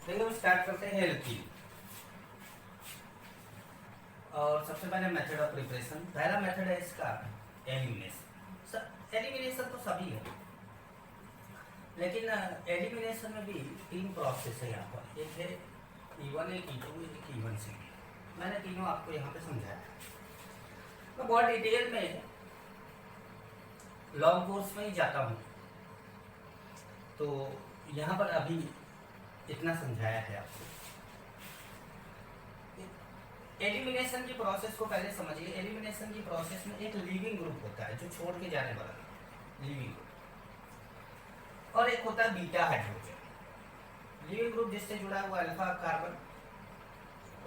देखिए हम स्टार्ट करते हैं एल्कीन। और सबसे पहले मेथड ऑफ प्रिपरेशन, पहला मेथड है इसका एलिमिनेशन। एलिमिनेशन तो सभी है, लेकिन एलिमिनेशन में भी तीन प्रोसेस है यहाँ पर। एक है E1, एक E2, एक E1C। मैंने तीनों आपको यहाँ पे समझाया। मैं बहुत डिटेल में लॉन्ग कोर्स में ही जाता हूँ, तो यहाँ पर अभी इतना समझाया है आपको। एलिमिनेशन की प्रोसेस को पहले समझिए। एलिमिनेशन की प्रोसेस में एक लीविंग ग्रुप होता है जो छोड़ के जाने वाला लीविंग ग्रुप, और एक होता है बीटा हाइड्रोजन। लीविंग ग्रुप जिससे जुड़ा हुआ अल्फा कार्बन,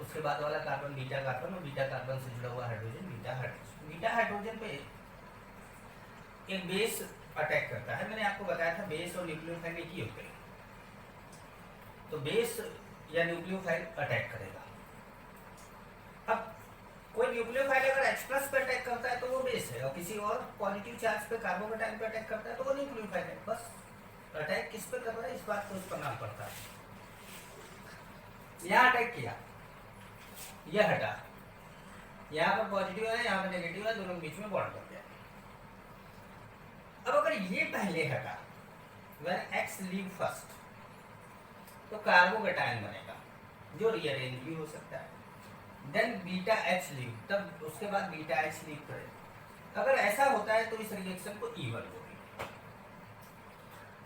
उसके बाद वाला कार्बन बीटा कार्बन, और बीटा कार्बन से जुड़ा हुआ hydrogen beta hydrogen. Beta hydrogen पे एक बेस अटैक करता है। मैंने आपको बताया था बेस और न्यूक्लियोफाइल एक ही होते हैं, तो बेस या न्यूक्लियोफाइल अटैक करेगा। अब कोई न्यूक्लियोफाइल अगर H+ पे अटैक करता है तो वो बेस है, और किसी और पॉजिटिव चार्ज पे कार्बोकेटाइन पे अटैक करता है तो वो न्यूक्लियोफाइल है। बस अटैक किस पे कर रहा है इस बात को उसका नाम पड़ता है। यहाँ अटैक किया, यह हटा, यहाँ पर पॉजिटिव है, यहाँ पर नेगेटिव है, दोनों के बीच में बॉन्ड बन गया। अब अगर ये पहले हटा, when X leave first, तो कार्बोकेटाइन बनेगा जो रीअरेंज भी हो सकता है। देन बीटा H लीव, तब उसके बाद बीटा H लीव करेगा। अगर ऐसा होता है तो इस रिएक्शन को E1 बोलेंगे।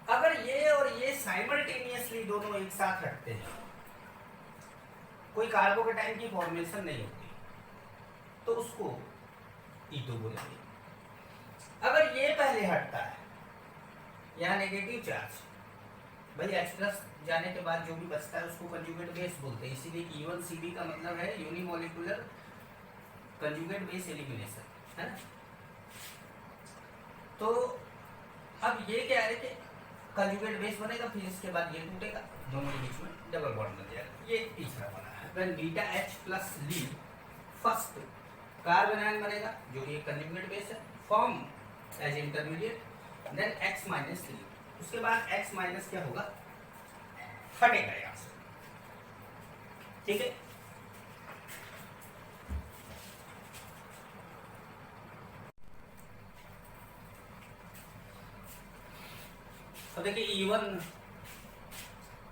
अगर ये और ये साइमल्टेनियसली दोनों एक साथ हटते हैं, कोई कार्बोकेटाइन की फॉर्मेशन नहीं होती, तो उसको E2 बोलेंगे। अगर ये पहले हटता है, यहाँ नेगेटिव चार्ज, भाई H+ जाने के बाद जो भी बचता है उसको कंजुगेट बेस बोलते हैं। इसीलिए E1CB का मतलब है यूनिमोलिकुलर कंजुगेट बेस एलिमिनेशन, है ना। तो अब ये क्या है कि कंजुगेट बेस बनेगा, फिर इसके बाद ये टूटेगा, दोनों के बीच में डबल बॉन्ड बन जाएगा। ये तीसरा बना है। When beta H+ leave first, carbon ion बनेगा जो ये कंजुगेट बेस है, form as intermediate, then X- leave, उसके बाद X- क्या होगा, हटेगा यहां से, ठीक है। अब देखिए E1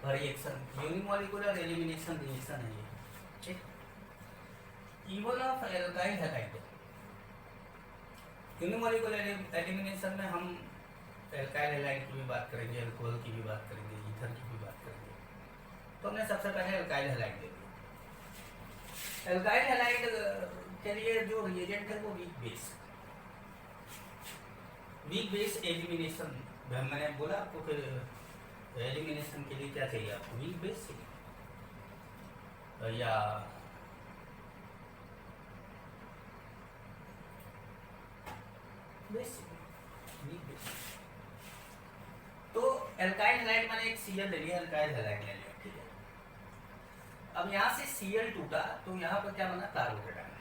reaction unimolecular elimination reaction है ये, ठीक। E1 of alkyl halide. Unimolecular elimination में हम एल्काइल हैलाइड की भी बात करेंगे, अल्कोहल की भी बात करेंगे, ईथर की भी बात करेंगे। तो हमने सबसे पहले एल्काइल हैलाइड दे दिया। एल्काइल हैलाइड के लिए जो रिएजेंट है वो weak base. Weak base elimination, मैंने बोला आपको कि एलिमिनेशन के लिए क्या चाहिए आपको, वीक बेस या बेस, वीक बेस। तो एल्काइल हैलाइड मैंने एक Cl ले लिया, एल्काइल हैलाइड ले लिया, ठीक है। अब यहाँ से Cl टूटा तो यहाँ पर क्या बना, कार्बोकेटाइन।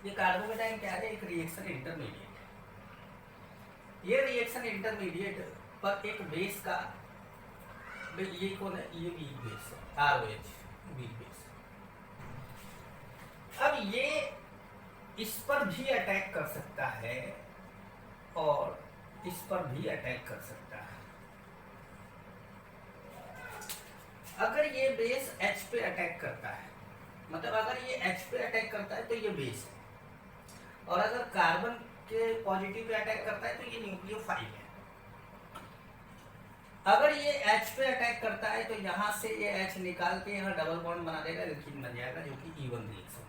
ये कार्बोकेटाइन क्या है, एक रिएक्शन इंटरमीडिएट। ये रिएक्शन इंटरमीडिएट पर एक बेस का, ये कौन है, ये वीक बेस है, ROH, वीक बेस। अब ये इस पर भी अटैक कर सकता है और इस पर भी अटैक कर सकता है। अगर ये बेस H पे अटैक करता है, मतलब अगर ये H पे अटैक करता है तो ये बेस है, और अगर कार्बन के पॉजिटिव पे अटैक करता है तो ये न्यूक्लियोफाइल है। अगर ये H पे अटैक करता है तो यहाँ से ये H निकाल के यहाँ डबल बॉन्ड बना देगा, एल्कीन बन जाएगा, जो कि E1 रिएक्शन।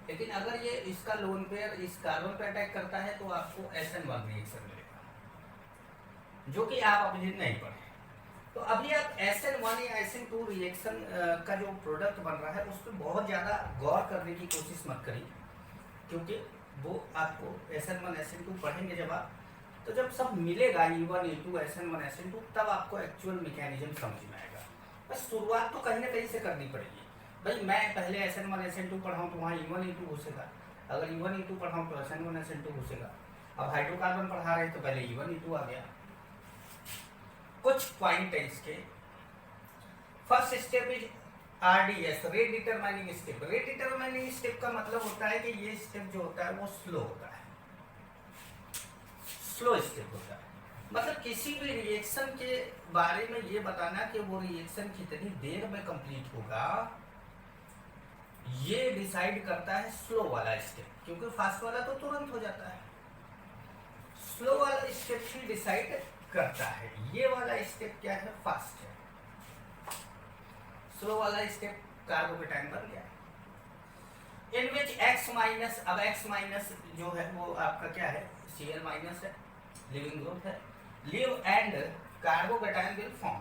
लेकिन अगर ये इसका लोन पेयर इस कार्बन पे अटैक करता है तो आपको SN1 रिएक्शन मिलेगा, जो कि आप अभी नहीं पढ़े। तो अभी आप SN1 या SN2 रिएक्शन का जो प्रोडक्ट बन रहा है उस पर बहुत ज़्यादा गौर करने की कोशिश मत करिए, क्योंकि वो आपको SN1 SN2 पढ़ेंगे जब आप, तो जब सब मिलेगा E1 E2 SN1 SN2, तब आपको एक्चुअल मैकेनिज्म समझ में आएगा। बस शुरुआत तो कहीं ना कहीं से करनी पड़ेगी। भाई मैं पहले SN1 SN2 पढ़ाऊँ तो वहाँ E1 E2 घुसेगा, अगर E1 E2 पढ़ाऊँ तो SN1 SN2 घुसेगा। अब हाइड्रोकार्बन पढ़ा रहे तो पहले E1 E2 आ गया। कुछ पॉइंट है इसके। First step is RDS, rate determining step. Rate determining step का मतलब होता है कि ये स्टेप जो होता है वो स्लो होता है, स्लो स्टेप होता है। मतलब किसी भी रिएक्शन के बारे में ये बताना कि वो रिएक्शन कितनी देर में कंप्लीट होगा, ये डिसाइड करता है स्लो वाला स्टेप, क्योंकि फास्ट वाला तो तुरंत हो जाता है। स्लो वाला स्टेप ही डिसाइड करता है। ये वाला स्टेप क्या है, फास्ट है। स्लो वाला स्टेप कार्बोकेटाइन बन गया। इन विच X माइनस, अब X माइनस जो है वो आपका क्या है, Cl माइनस है, लिविंग ग्रुप है। Live and carbocation will form,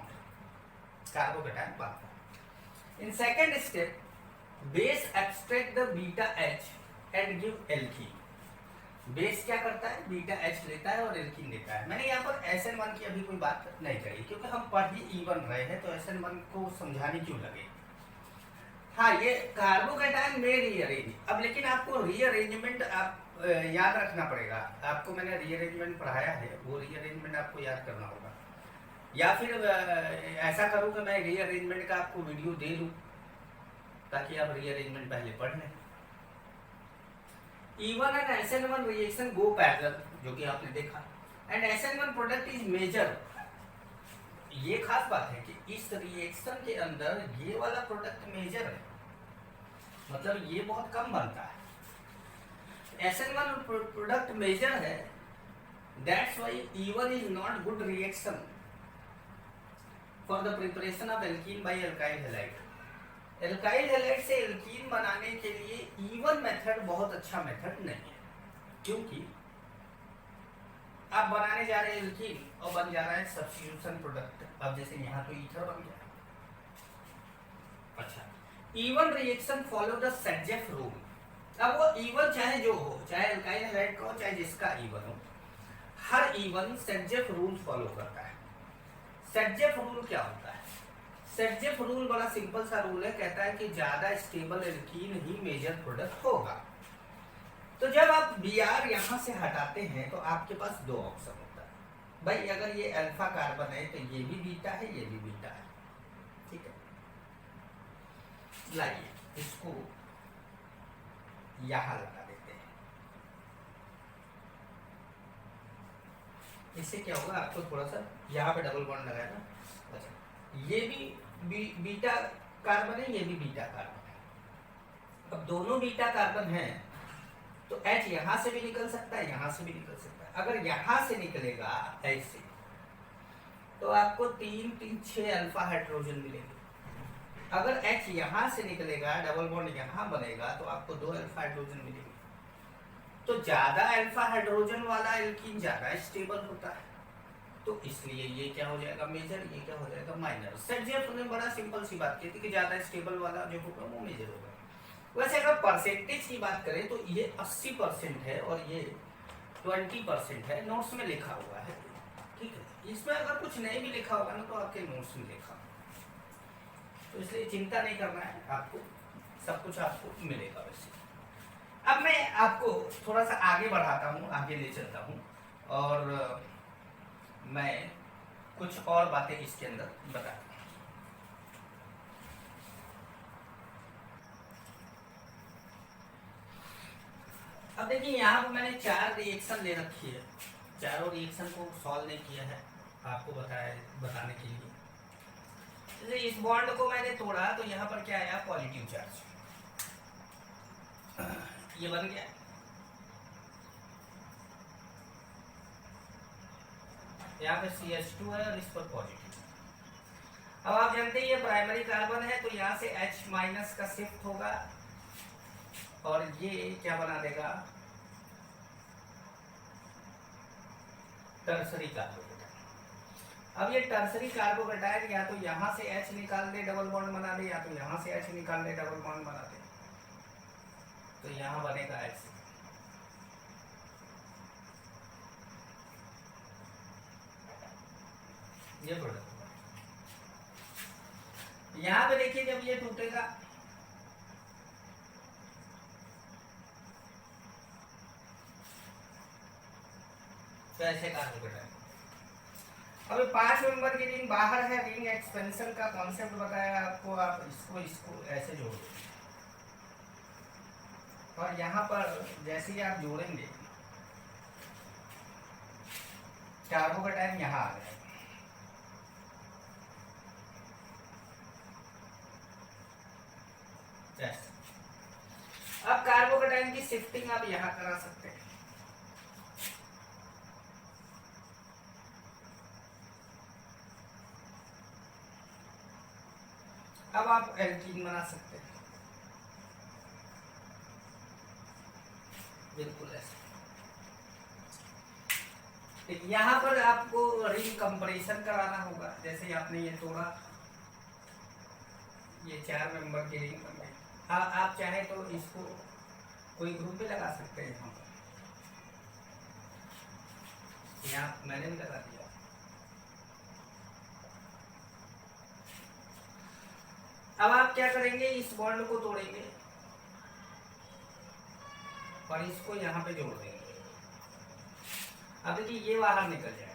carbocation बनता है। In second step base extract the beta H and give alkene. Base क्या करता है, बीटा H लेता है और एल्कीन देता है। मैंने यहाँ पर SN1 की अभी कोई बात नहीं करी, क्योंकि हम पढ़ ही E1 रहे हैं, तो SN1 को समझाने क्यों लगे। हाँ, ये कार्बोकेटाइन में रीअरेंज, अब लेकिन आपको रीअरेंजमेंट आप याद रखना पड़ेगा। आपको मैंने रीअरेंजमेंट पढ़ाया है, वो रीअरेंजमेंट आपको याद करना होगा, या फिर ऐसा करूँ कि मैं रीअरेंजमेंट का आपको वीडियो दे दूँ ताकि आप रीअरेंजमेंट पहले पढ़ लें। E1 and SN1 reaction go parallel, जो कि आपने देखा, and SN1 product is major। ये खास बात है कि इस रिएक्शन के अंदर ये वाला प्रोडक्ट मेजर है, मतलब ये बहुत कम बनता है। SN1 प्रोडक्ट मेजर है, that's why E1 is not good reaction for the preparation of alkene by alkyl halide। Alkyl halide से एल्कीन बनाने के लिए E1 मेथड बहुत अच्छा मेथड नहीं है, क्योंकि आप बनाने जा रहे हैं एल्कीन और बन जा रहा है सब्स्टिट्यूशन प्रोडक्ट। अब जैसे यहाँ तो ईथर बन गया। अच्छा, E1 reaction follow the सेडजेफ rule. अब वो E1 चाहे जो हो, चाहे एल्काइल हैलाइड का हो, चाहे जिसका E1 हो, हर E1 सेडजेफ रूल फॉलो करता है। सेडजेफ रूल क्या होता है? सेडजेफ रूल बड़ा सिंपल सा रूल है, कहता है कि ज्यादा स्टेबल एल्कीन ही मेजर प्रोडक्ट होगा। तो जब आप Br यहां से हटाते हैं तो आपके पास दो ऑप्शन होता है। भाई अगर ये अल्फा कार्बन है तो ये भी बीटा है, ये भी बीटा है, ठीक है। लाइए इसको यहां लगा देते हैं, इससे क्या होगा, आपको थोड़ा सा यहाँ पे डबल बॉन्ड लगाया ना। अच्छा, ये भी बीटा कार्बन है, ये भी बीटा कार्बन है। अब दोनों बीटा कार्बन हैं तो H यहां से भी निकल सकता है, यहां से भी निकल सकता है। अगर यहां से निकलेगा H से तो आपको 3 3 6 अल्फा हाइड्रोजन मिलेंगे। अगर H यहां से निकलेगा, डबल बॉन्ड यहां बनेगा, तो आपको 2 अल्फा हाइड्रोजन मिलेंगे। तो ज्यादा अल्फा हाइड्रोजन वाला एल्कीन ज्यादा स्टेबल होता है, तो इसलिए ये क्या हो जाएगा, मेजर, ये क्या हो जाएगा, माइनर। सेडजेफ ने बड़ा सिंपल सी बात की थी कि ज्यादा स्टेबल वाला जो होगा वो मेजर होगा। वैसे अगर परसेंटेज की बात करें तो ये 80% है और ये 20% है, नोट्स में लिखा हुआ है, ठीक है। इसमें अगर कुछ नहीं भी लिखा होगा ना तो आपके नोट्स में लिखा, तो इसलिए चिंता नहीं करना है, आपको सब कुछ आपको मिलेगा। वैसे अब मैं आपको थोड़ा सा आगे बढ़ाता हूँ, आगे ले चलता हूँ, और मैं कुछ और बातें इसके अंदर बताता हूँ। अब देखिए यहाँ पर मैंने 4 रिएक्शन ले रखी है, चारों रिएक्शन को सॉल्व नहीं किया है आपको बताने के लिए। जैसे इस बॉन्ड को मैंने तोड़ा तो यहाँ पर क्या आया, पॉजिटिव चार्ज, ये बन गया। यहाँ पे CH2 है और इस पर पॉजिटिव। अब आप जानते हैं ये प्राइमरी कार्बन है, तो यहाँ से H माइनस का शिफ्ट होगा और ये क्या बना देगा, टर्सरी कार्बोकेटाइन। अब ये टर्सरी कार्बोकेटाइन या तो यहाँ से H निकाल दे, डबल बॉन्ड बना दे, या तो यहाँ से H निकाल दे, डबल बॉन्ड बना दे, तो यहाँ बनेगा H। ये प्रोडक्ट यहाँ पे देखिए, जब ये टूटेगा तो ऐसे कार्बोकेटाइन। अभी 5 नंबर की रिंग बाहर है, रिंग एक्सपेंशन का कॉन्सेप्ट बताया आपको, आप इसको ऐसे जोड़ दो और यहाँ पर जैसे ही आप जोड़ेंगे कार्बोकेटाइन यहाँ आ जाएगा। अब कार्बोकेटाइन की शिफ्टिंग आप यहाँ करा सकते हैं। अब आप एल्कीन बना सकते हैं, बिल्कुल ऐसे। यहाँ पर आपको रिंग कंप्रेशन कराना होगा, जैसे आपने ये तोड़ा, ये 4 मेंबर की रिंग बन गई। आप चाहे तो इसको कोई ग्रुप भी लगा सकते हैं, यहाँ मैंने भी लगा दिया। अब आप क्या करेंगे, इस बॉन्ड को तोड़ेंगे और इसको यहाँ पे जोड़ देंगे। अब देखिए ये बाहर निकल जाएगा,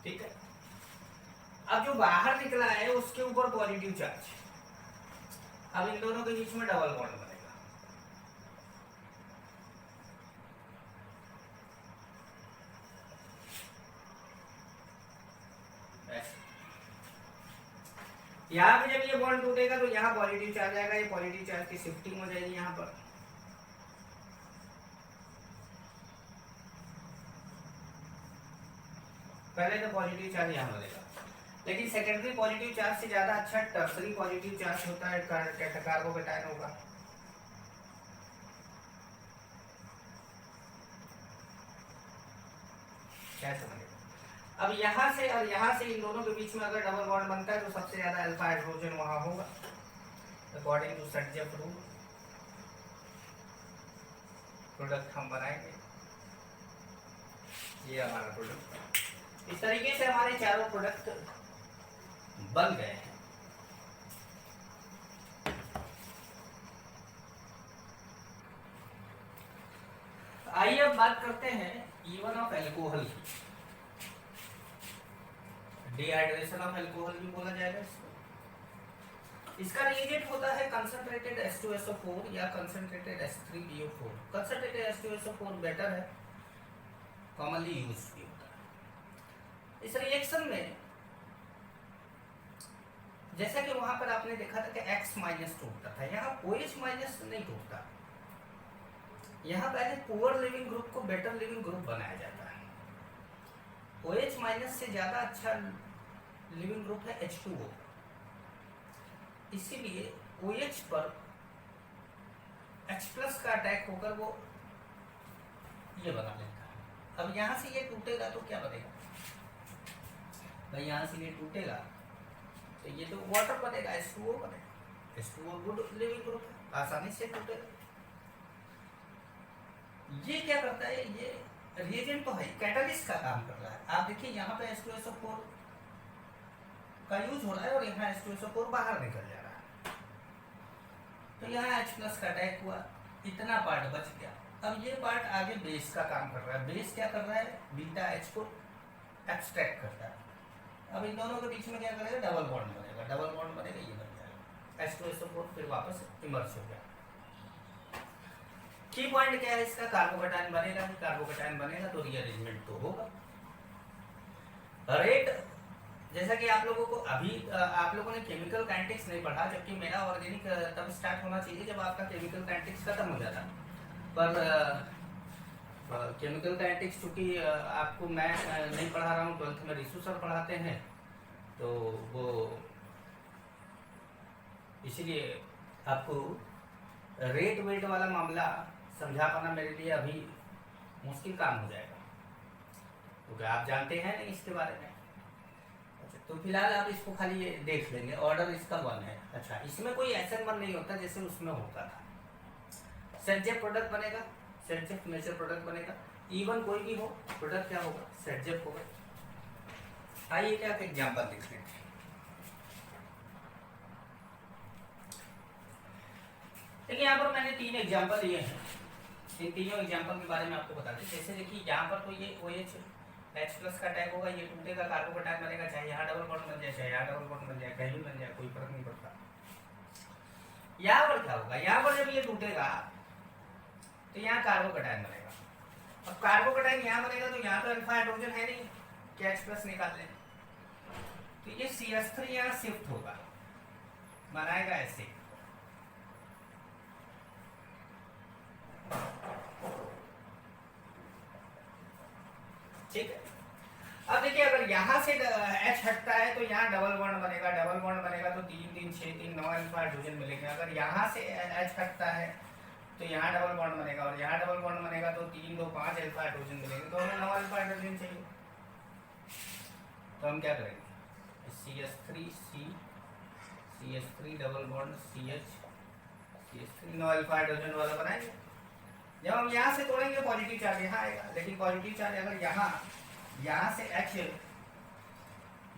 ठीक है। अब जो बाहर निकला है उसके ऊपर पॉजिटिव चार्ज, अब इन दोनों के बीच में डबल बॉन्ड बनेगा। यहाँ पे जब ये बॉन्ड टूटेगा तो यहाँ पॉजिटिव चार्ज आएगा, ये पॉजिटिव चार्ज की शिफ्टिंग हो जाएगी यहाँ पर। पहले तो पॉजिटिव चार्ज यहाँ बनेगा, लेकिन सेकेंडरी पॉजिटिव चार्ज से ज्यादा अच्छा टर्सरी पॉजिटिव चार्ज होता है, कार्बोकेटाइन होगा। क्या समझे? अब यहाँ से और यहाँ से इन दोनों के बीच में अगर डबल बॉन्ड बनता है तो सबसे ज्यादा अल्फा हाइड्रोजन वहां होगा, अकॉर्डिंग टू सर्जेफ रूल। प्रोडक्ट हम बनाएंगे, ये हमारा प्रोडक्ट। इस तरीके से हमारे चारों प्रोडक्ट बन गए हैं। आइए अब बात करते हैं इवन ऑफ एल्कोहल की। डिहाइड्रेशन ऑफ एल्कोहल भी बोला जाएगा इसको। इसका रिएजेंट होता है कंसंट्रेटेड H2SO4 या concentrated H3PO4। Concentrated H2SO4 better है, कॉमनली यूज भी होता है। इस रिएक्शन में जैसा कि वहां पर आपने देखा था कि X माइनस टूटता था, यहाँ OH माइनस नहीं टूटता। यहाँ पहले पुअर लिविंग ग्रुप को बेटर लिविंग ग्रुप बनाया जाता है। OH माइनस से ज्यादा अच्छा लिविंग ग्रुप है H2O, इसीलिए OH पर H प्लस का अटैक होकर वो ये बना लेता है। अब यहाँ से ये टूटेगा तो क्या बनेगा भाई, यहाँ से ये टूटेगा तो ये तो वाटर बनेगा, H2O बनेगा। H2O गुड लिविंग ग्रुप है, आसानी से टूटेगा। ये क्या करता है, ये रिएजेंट तो है, कैटालिस्ट का काम कर रहा है। आप देखिए यहाँ पे H2SO4 का यूज हो रहा है और यहाँ H2SO4 बाहर निकल जा रहा है, तो यहाँ H प्लस का अटैक हुआ, इतना पार्ट बच गया। अब ये पार्ट आगे बेस का काम कर रहा है। बेस क्या कर रहा है, बीटा H को एब्स्ट्रैक्ट करता है। अब इन दोनों के बीच में क्या करेगा, डबल बॉन्ड बनेगा। डबल बॉन्ड बनेगा, ये बन जाएगा H2SO4, फिर वापस इमर्ज हो गया। की पॉइंट क्या है इसका, कार्बोकेटाइन बनेगा। कार्बोकेटाइन बनेगा तो रीअरेंजमेंट तो होगा। रेट जैसा कि आप लोगों को अभी आप लोगों ने केमिकल काइनेटिक्स नहीं पढ़ा, जबकि मेरा ऑर्गेनिक तब स्टार्ट होना चाहिए जब आपका केमिकल काइनेटिक्स खत्म हो जाता। पर केमिकल काइनेटिक्स चूंकि आपको मैं नहीं पढ़ा रहा हूँ, 12th में रिसू सर पढ़ाते हैं, तो वो इसीलिए आपको रेट वेट वाला मामला समझा पाना मेरे लिए अभी मुश्किल काम हो जाएगा, क्योंकि आप जानते हैं नहीं इसके बारे में। अच्छा, तो फिलहाल आप इसको खाली ये देख लेंगे, ऑर्डर इसका 1 है। अच्छा, इसमें कोई SN1 नहीं होता जैसे उसमें होता था। सेंजेफ प्रोडक्ट बनेगा, सेंजेफ नेचर प्रोडक्ट बनेगा। इवन कोई भी हो, प्रोडक्ट क्या होगा, सेट होगा। आइए क्या एग्जाम्पल देखते हैं। देखिए यहाँ पर मैंने 3 एग्जाम्पल लिए हैं, इन तीनों एग्जाम्पल के बारे में आपको बता दें। जैसे देखिए यहाँ पर तो ये OH H प्लस का टैग होगा, ये टूटेगा, कार्बोकैटायन बनेगा, चाहे यहाँ डबल बॉन्ड बन जाए, चाहे यहाँ डबल बॉन्ड बन जाए, कहीं भी बन जाए, कोई फर्क नहीं पड़ता। यहाँ पर क्या होगा, यहाँ पर जब ये टूटेगा तो यहाँ कार्बोकैटायन बनेगा। अब कार्बोकैटायन यहाँ बनेगा तो यहाँ तो अल्फा हाइड्रोजन है नहीं कि H प्लस निकाल लें, तो ये CH3 यहाँ शिफ्ट होगा, बनाएगा ऐसे। ठीक है, अब देखिए अगर यहाँ से H हटता है तो यहाँ डबल बॉन्ड बनेगा, डबल बॉन्ड बनेगा तो 3 3 6 3 9 अल्फा हाइड्रोजन मिलेंगे। अगर यहाँ से H हटता है तो यहाँ डबल बॉन्ड बनेगा, और यहाँ डबल बॉन्ड बनेगा तो 3 2 5 अल्फा हाइड्रोजन मिलेंगे, तो हमें 9 अल्फा हाइड्रोजन चाहिए। तो हम क्या करेंगे, CH3 double bond CH3 9 alpha hydrogen वाला बनाएंगे। जब हम यहाँ से तोड़ेंगे पॉजिटिव चार्ज यहाँ आएगा, लेकिन पॉजिटिव चार्ज अगर यहाँ से H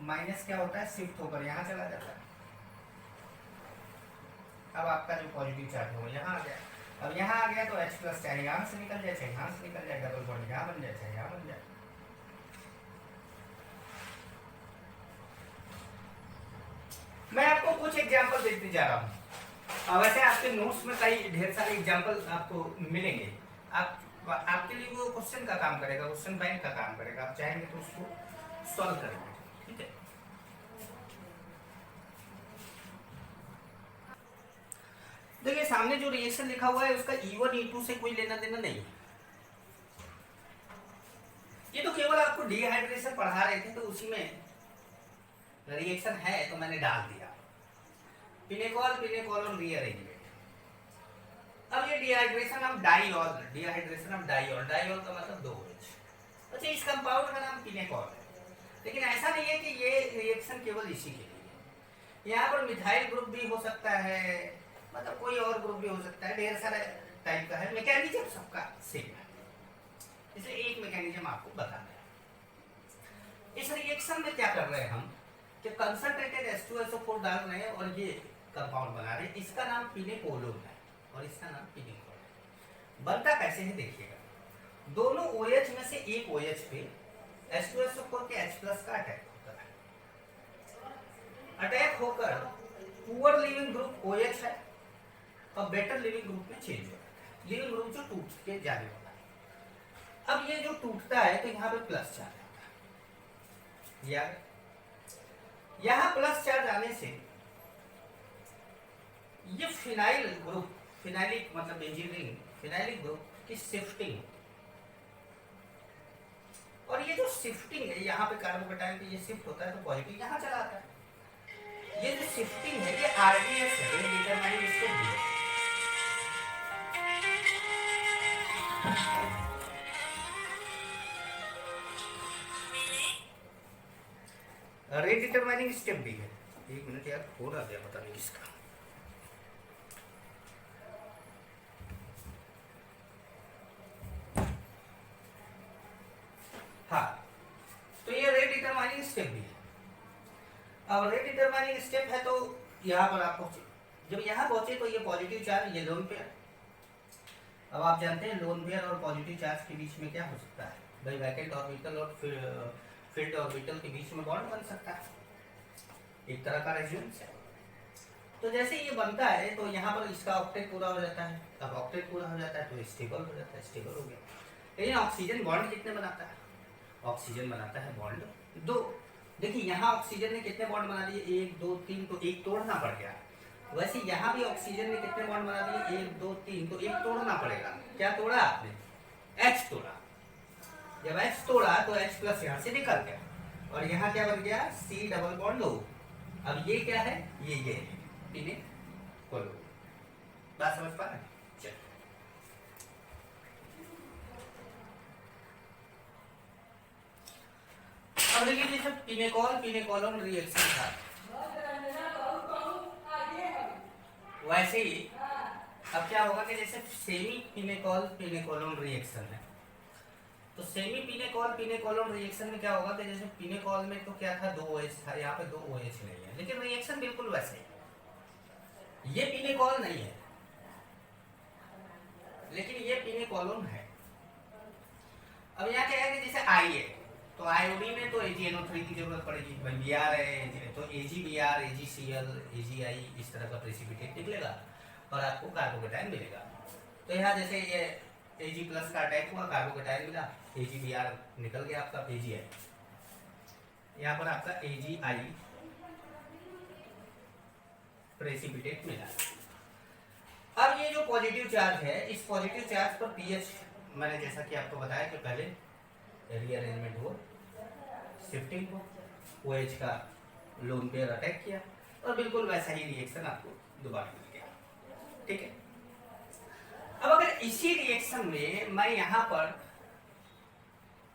माइनस क्या होता है, शिफ्ट होकर यहाँ चला जाता है। अब आपका जो पॉजिटिव चार्ज होगा यहाँ आ गया, अब यहाँ आ गया तो H प्लस चाहे यहाँ से निकल जाए, चाहे यहाँ से निकल जाए, डबल बॉन्ड यहाँ बन जाए, चाहे यहाँ बन जाए। मैं आपको कुछ एग्जाम्पल देते जा रहा हूँ। वैसे आपके नोट्स में कई ढेर सारे एग्जाम्पल आपको मिलेंगे, आपके लिए वो क्वेश्चन का काम करेगा, क्वेश्चन बैंक का काम करेगा। आप चाहेंगे तो उसको सॉल्व करेंगे, ठीक है। देखिए सामने जो रिएक्शन लिखा हुआ है उसका E1 E2 से कोई लेना देना नहीं है, ये तो केवल आपको डिहाइड्रेशन पढ़ा रहे थे तो उसी में रिएक्शन है तो मैंने डाल दिया, पिनेकोल रीअरेंजमेंट। अब ये डिहाइड्रेशन ऑफ डाइऑल, डाइऑल का मतलब 2H। अच्छा, इस कंपाउंड का नाम पिनेकोल है, लेकिन ऐसा नहीं है कि ये रिएक्शन केवल इसी के लिए। यहाँ पर मिथाइल ग्रुप भी हो सकता है, मतलब कोई और ग्रुप भी हो सकता है, ढेर सारा टाइप का है। मैकेनिज्म सबका सेम है, इसलिए एक मैकेनिज्म आपको बताना है। इस रिएक्शन में क्या कर रहे हैं हम कि कंसंट्रेटेड H2SO4 डाल रहे हैं और ये कंपाउंड बना रहे हैं। इसका नाम पिनेकोलोन है और इसका नाम पिनेकोल है। बनता कैसे है देखिएगा, दोनों OH में से एक OH पे H2SO4 के H प्लस का अटैक होता है। अटैक होकर पुअर लिविंग ग्रुप OH है और बेटर लिविंग ग्रुप में चेंज हो जाता है। लिविंग ग्रुप जो टूट के जाने वाला है। अब ये जो टूटता है तो यहाँ पे प्लस चार्ज आता है, यहाँ प्लस चार्ज आने से ये फिनाइल ग्रुप, फिनाइलिक मतलब इंजीनियरिंग फिनाइलिक ग्रुप की शिफ्टिंग, और ये जो शिफ्टिंग है यहाँ पे कार्बोकैटायन की ये शिफ्ट होता है तो पॉजिटिव यहाँ चला आता है। ये जो शिफ्टिंग है ये RDS है, ये डिटरमाइनिंग स्टेप भी है। डिटरमाइनिंग स्टेप भी है। एक मिनट यार, हो रहा गया पता नहीं किसका। हाँ, तो ये रेट डिटरमाइनिंग स्टेप भी है। अब रेट डिटरमाइनिंग स्टेप है तो यहाँ पर आप पहुंचे, जब यहाँ पहुंचे तो ये पॉजिटिव चार्ज, ये लोन पेयर। अब आप जानते हैं लोन पेयर और पॉजिटिव चार्ज के बीच में क्या हो सकता है भाई, वैकेंट ऑर्बिटल और फील्ड ऑर्बिटल के बीच में बॉन्ड बन सकता है, एक तरह का रेजोनेंस है। तो जैसे ये बनता है तो यहाँ पर इसका ऑक्टेट पूरा हो जाता है। अब ऑक्टेट पूरा हो जाता है तो स्टेबल हो जाता है, स्टेबल हो गया। लेकिन ऑक्सीजन बॉन्ड कितने बनाता है, ऑक्सीजन बनाता है बॉन्ड 2। देखिए यहाँ ऑक्सीजन ने कितने बॉन्ड बना दिए, 1 2 3, तो एक तोड़ना पड़ गया। वैसे यहाँ भी ऑक्सीजन ने कितने बॉन्ड बना दिए, 1 2 3, तो एक तोड़ना पड़ेगा। क्या तोड़ा आपने, H तोड़ा। जब H तोड़ा तो H प्लस यहाँ से निकल गया और यहाँ क्या बन गया, C डबल बॉन्ड O। अब ये क्या है, ये पिनेकोलोन। बात समझ पा रहे हैं? अब देखिए जैसे पिनेकोलोन रिएक्शन था, वैसे ही अब क्या होगा कि जैसे सेमी पिनेकोलोन रिएक्शन है तो सेमी पिनेकोल रिएक्शन में क्या होगा कि जैसे पिनेकोल में तो क्या था, 2 OH था, यहाँ पे 2 OH नहीं है, लेकिन रिएक्शन बिल्कुल वैसे ही। ये पिनेकोल नहीं है, लेकिन ये पिनेकोलोन है। अब यहाँ क्या है कि जैसे आई है, तो आयोडीन में तो AgNO3 की जरूरत पड़ेगी, भाई Br है तो AgBr, AgCl, AgI इस तरह का प्रेसिपिटेट निकलेगा और आपको कार्बोकेटाइन मिलेगा। तो यहाँ जैसे ये Ag प्लस का अटैक हुआ, कार्बोकेटाइन मिला, AgBr निकल गया आपका AgI, यहाँ पर आपका AgI प्रेसिपिटेट मिला। अब ये जो पॉजिटिव चार्ज है, इस पॉजिटिव चार्ज पर पीएच मैंने जैसा कि आपको बताया कि पहले रीअरेंजमेंट हो, शिफ्टिंग हो, OH का लोन पेयर अटैक किया और बिल्कुल वैसा ही रिएक्शन आपको दोबारा मिल गया। ठीक है। अब अगर इसी रिएक्शन में मैं यहां पर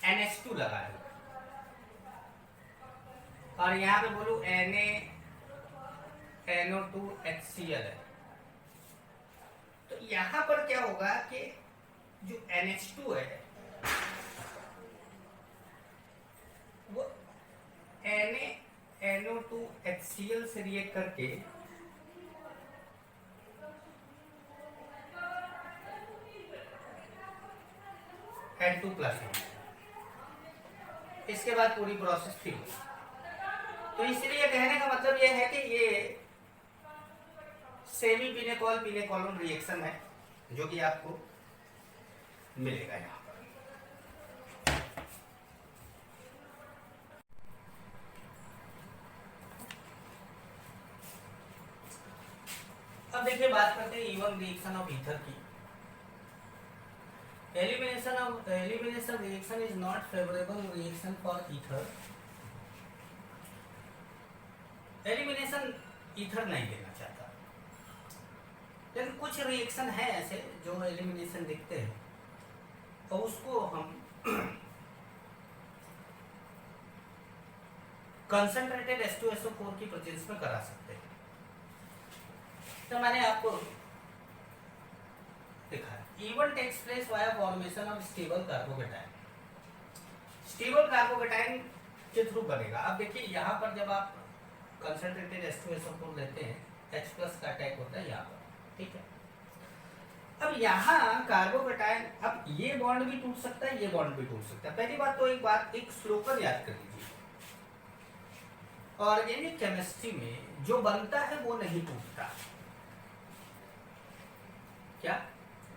NH2 लगा दूं और यहां पे बोलूं NaNO2HCl है, तो यहां पर क्या होगा कि जो NH2 है वो NaNO2HCl से रिएक्ट करके N2+, इसके बाद पूरी प्रोसेस फिर हुई। तो इसलिए कहने का मतलब यह है कि ये सेमी पिनेकोलोन रिएक्शन है जो कि आपको मिलेगा यहाँ पर। अब देखिए बात करते हैं इवन रिएक्शन ऑफ ईथर की। Elimination reaction is not favorable reaction for ether. Elimination ether नहीं देना चाहता, लेकिन कुछ रिएक्शन है ऐसे जो एलिमिनेशन देखते हैं तो उसको हम कंसंट्रेटेड H2SO4 की प्रेजेंस में करा सकते हैं। तो मैंने आपको दिखा E one takes place via formation of stable carbocation. Stable carbocation के थ्रू बनेगा। अब देखिए यहाँ पर जब आप कंसंट्रेटेड H2SO4 लेते हैं, H+ का अटैक होता है यहाँ पर, ठीक है। अब यहाँ कार्बोकेटाइन, अब ये बॉन्ड भी टूट सकता है, ये बॉन्ड भी टूट सकता है। पहली बात तो एक स्लोगन याद कर लीजिए, ऑर्गेनिक केमिस्ट्री में जो बनता है वो नहीं टूटता। क्या?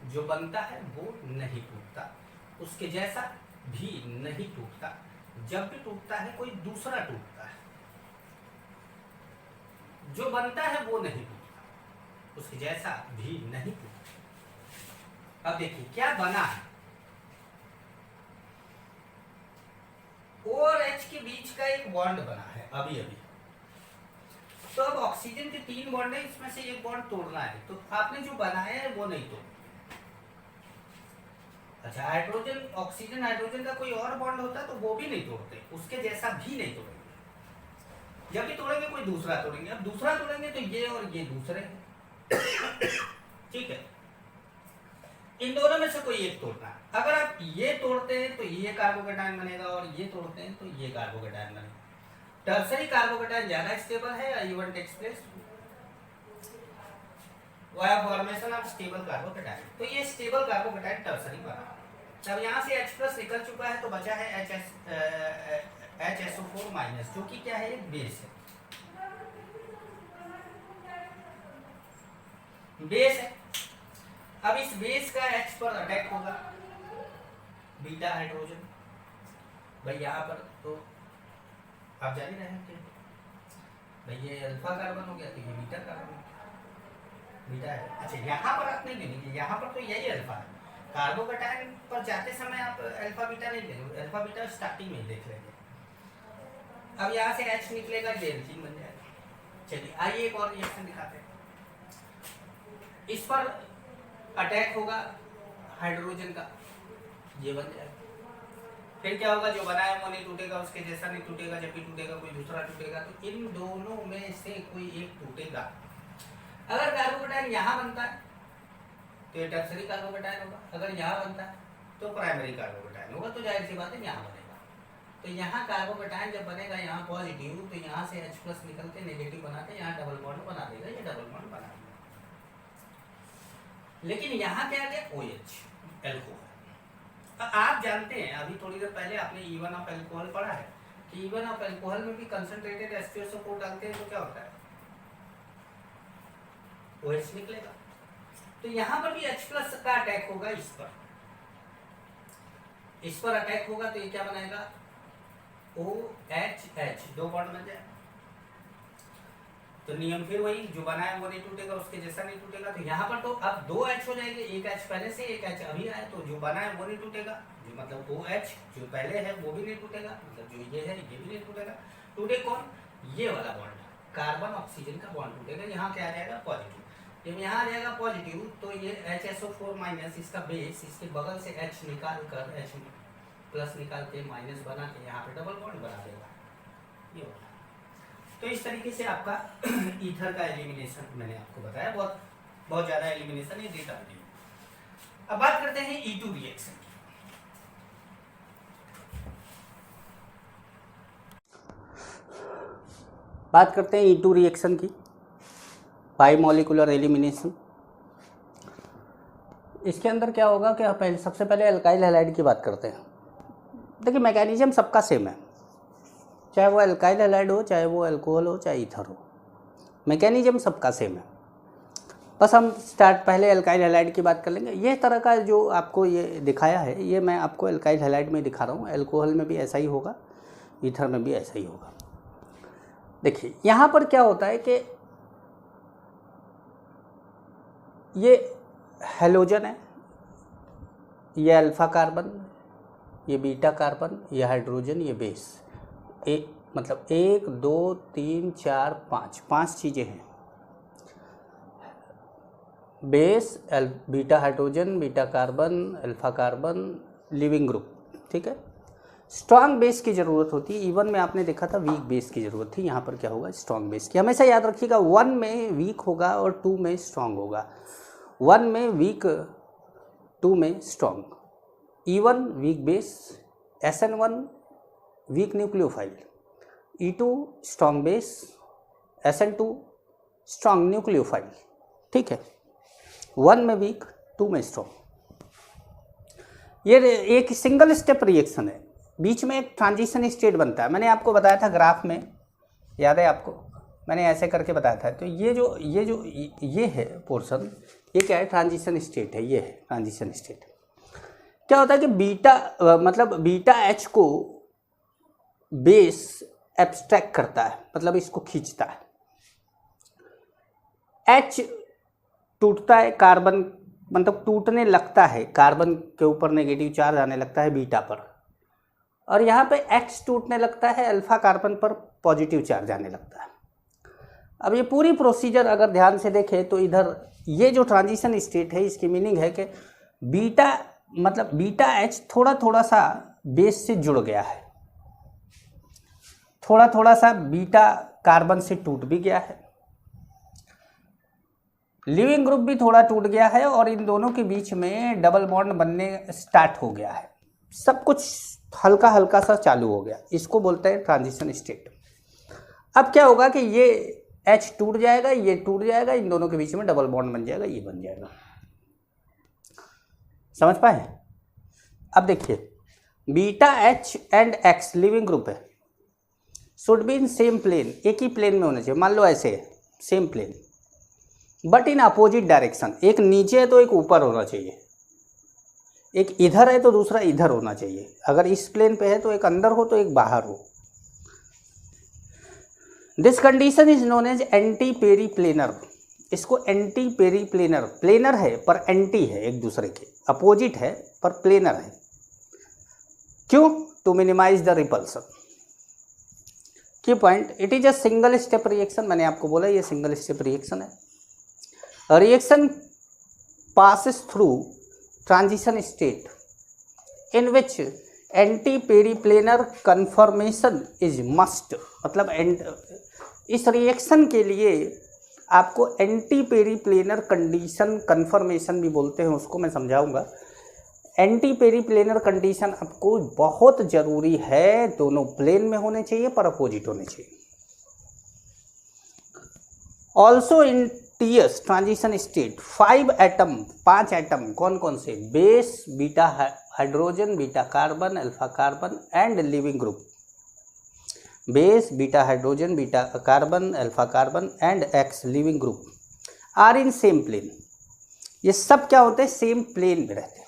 जो बनता है वो नहीं टूटता, उसके जैसा भी नहीं टूटता। जब भी टूटता है कोई दूसरा टूटता है। जो बनता है वो नहीं टूटता, उसके जैसा भी नहीं टूटता। अब देखिए क्या बना है, O और H के बीच का एक बॉन्ड बना है अभी अभी। तो अब ऑक्सीजन के 3 बॉन्ड है, इसमें से एक बॉन्ड तोड़ना है, तो आपने जो बनाया है वो नहीं तोड़ना। अच्छा, हाइड्रोजन ऑक्सीजन हाइड्रोजन का कोई और बॉन्ड होता है तो वो भी नहीं तोड़ते, उसके जैसा भी नहीं तोड़ेंगे। जब भी तोड़ेंगे कोई दूसरा तोड़ेंगे। अब दूसरा तोड़ेंगे तो ये और ये दूसरे हैं, ठीक है। इन दोनों में से कोई एक तोड़ना है। अगर आप ये तोड़ते हैं तो ये कार्बोकेटाइन बनेगा और ये तोड़ते हैं तो ये कार्बोकेटाइन बनेगा। टर्सरी कार्बोकेटाइन ज्यादा स्टेबल है या E one takes place via formation of stable carbocation. तो ये स्टेबल कार्बोकेटाइन टर्सरी बना। अब यहाँ से H+ निकल चुका है तो बचा है HSO4- जो कि क्या है, एक बेस है। बेस है। अब इस बेस का H पर अटैक होगा, बीटा हाइड्रोजन। भाई यहाँ पर तो आप जान ही रहे हैं कि भाई ये अल्फा कार्बन हो गया तो ये बीटा कार्बन हो गया, बीटा है। अच्छा, यहाँ पर आप नहीं देंगे, यहाँ पर तो यही अल्फा है। कार्बोकेटाइन पर जाते समय आप अल्फा बीटा नहीं देंगे, अल्फा बीटा स्टार्टिंग में देख लेंगे। अब यहाँ से H निकलेगा, डेल्फिन बन जाएगा। चलिए आइए एक और रिएक्शन दिखाते हैं। इस पर अटैक होगा हाइड्रोजन का, ये बन जाएगा। फिर क्या होगा, जो बना है वो नहीं टूटेगा, उसके जैसा नहीं टूटेगा। जब भी टूटेगा कोई दूसरा टूटेगा, तो इन दोनों में से कोई एक टूटेगा। अगर कार्बोकेटाइन यहाँ बनता है तो ये टर्सरी कार्बोकेटाइन होगा, अगर यहाँ बनता है तो प्राइमरी कार्बोकेटायन होगा, तो जाहिर सी बात है यहाँ बनेगा। तो यहाँ कार्बोकेटायन जब बनेगा यहाँ पॉजिटिव, तो यहाँ से H प्लस निकल के नेगेटिव बना के यहाँ डबल बॉन्ड बना देगा, ये डबल बॉन्ड बना देगा। लेकिन यहाँ क्या है, OH एल्कोहल। आप जानते हैं अभी थोड़ी देर पहले आपने इवन ऑफ एल्कोहल पढ़ा है कि इवन ऑफ एल्कोहल में भी कंसंट्रेटेड H2SO4 डालते हैं तो क्या होता है, OH निकलेगा। तो यहाँ पर भी H प्लस का अटैक होगा, इस पर अटैक होगा, तो ये क्या बनाएगा, OHH, दो बॉन्ड बन जाए। तो नियम फिर वही, जो बना है वो नहीं टूटेगा, उसके जैसा नहीं टूटेगा। तो यहाँ पर तो अब दो H हो जाएंगे, एक H पहले से, एक H अभी आया, तो जो बना है वो नहीं टूटेगा, जो मतलब OH जो पहले है वो भी नहीं टूटेगा, मतलब जो ये है ये भी नहीं टूटेगा। टूटे कौन, ये वाला बॉन्ड, कार्बन ऑक्सीजन का बॉन्ड टूटेगा। यहाँ क्या आ जाएगा, पॉजिटिव। जब यहाँ आ जाएगा पॉजिटिव, तो ये HSO4 माइनस, इसका बेस, इसके बगल से H निकाल कर H प्लस निकाल के माइनस बना के यहाँ पे डबल बॉन्ड बना देगा, ये होगा। तो इस तरीके से आपका ईथर का एलिमिनेशन मैंने आपको बताया, बहुत ज़्यादा एलिमिनेशन ये डेटा है। अब बात करते हैं E2 रिएक्शन की। बात करते हैं E2 रिएक्शन की, बाइमोलिकुलर एलिमिनेशन। इसके अंदर क्या होगा कि सबसे पहले अल्काइल हैलाइड की बात करते हैं। देखिए मैकेनिज्म सबका सेम है, चाहे वो अल्काइल हैलाइड हो, चाहे वो अल्कोहल हो, चाहे ईथर हो, मैकेनिज्म सबका सेम है। बस हम पहले अल्काइल हैलाइड की बात कर लेंगे। ये तरह का जो आपको ये दिखाया है, ये मैं आपको अल्काइल हैलाइड में दिखा रहा हूँ। अल्कोहल में भी ऐसा ही होगा, ईथर में भी ऐसा ही होगा। देखिए यहाँ पर क्या होता है कि ये हैलोजन है, ये अल्फा कार्बन, ये बीटा कार्बन, ये हाइड्रोजन, ये बेस, मतलब 1 2 3 4 5 चीज़ें हैं। Base, beta hydrogen, beta carbon, alpha carbon, leaving group, ठीक है। स्ट्रॉन्ग बेस की ज़रूरत होती है। इवन में आपने देखा था वीक बेस की ज़रूरत थी, यहाँ पर क्या होगा, स्ट्रॉन्ग बेस की। हमेशा याद रखिएगा, 1 में वीक होगा और 2 में स्ट्रॉन्ग होगा। 1 में वीक, 2 में strong. E1 weak base, SN1 weak nucleophile, E2 strong base, SN2 strong nucleophile, ठीक है। 1 में वीक, 2 में स्ट्रॉन्ग। ये एक सिंगल स्टेप रिएक्शन है, बीच में एक ट्रांजिशन स्टेट बनता है। मैंने आपको बताया था ग्राफ में, याद है आपको, मैंने ऐसे करके बताया था। तो ये है पोर्शन, ये क्या है, ट्रांजिशन स्टेट है। ये है ट्रांजिशन स्टेट। क्या होता है कि बीटा H को बेस एब्स्ट्रैक्ट करता है, मतलब इसको खींचता है। H टूटता है, कार्बन मतलब टूटने लगता है, कार्बन के ऊपर नेगेटिव चार्ज आने लगता है बीटा पर, और यहाँ पे X टूटने लगता है, अल्फा कार्बन पर पॉजिटिव चार्ज आने लगता है। अब ये पूरी प्रोसीजर अगर ध्यान से देखें तो इधर ये जो ट्रांजिशन स्टेट है, इसकी मीनिंग है कि बीटा H थोड़ा सा बेस से जुड़ गया है, थोड़ा सा बीटा कार्बन से टूट भी गया है, लिविंग ग्रुप भी थोड़ा टूट गया है, और इन दोनों के बीच में डबल बॉन्ड बनने स्टार्ट हो गया है। सब कुछ हल्का सा चालू हो गया, इसको बोलते हैं ट्रांजिशन स्टेट। अब क्या होगा कि ये H टूट जाएगा, ये टूट जाएगा, इन दोनों के बीच में डबल बॉन्ड बन जाएगा, ये बन जाएगा। समझ पाए? अब देखिए, beta H and X leaving group है, should be in same plane, एक ही प्लेन में होना चाहिए। मान लो ऐसे है, same plane, but in opposite direction. एक नीचे है तो एक ऊपर होना चाहिए, एक इधर है तो दूसरा इधर होना चाहिए। अगर इस प्लेन पे है तो एक अंदर हो तो एक बाहर हो। This condition is known as anti periplanar. इसको एंटी पेरी प्लेनर, प्लेनर है पर एंटी है, एक दूसरे के अपोजिट है पर प्लेनर है। क्यों? To minimize the repulsion. Key point, it is a single step reaction. मैंने आपको बोला ये सिंगल स्टेप रिएक्शन है। Reaction passes through transition state in which anti-periplanar conformation is must। मतलब इस रिएक्शन के लिए आपको एंटी पेरीप्लेनर कंडीशन, कन्फर्मेशन भी बोलते हैं उसको, मैं समझाऊंगा। एंटी पेरीप्लेनर कंडीशन आपको बहुत जरूरी है, दोनों प्लेन में होने चाहिए पर अपोजिट होने चाहिए। Also in TS transition state 5 atom कौन कौन से, base, beta hydrogen, beta carbon, alpha carbon and leaving group. Base, beta hydrogen, beta carbon, alpha carbon and X leaving group are in same plane. ये सब क्या होते हैं, same plane में रहते हैं।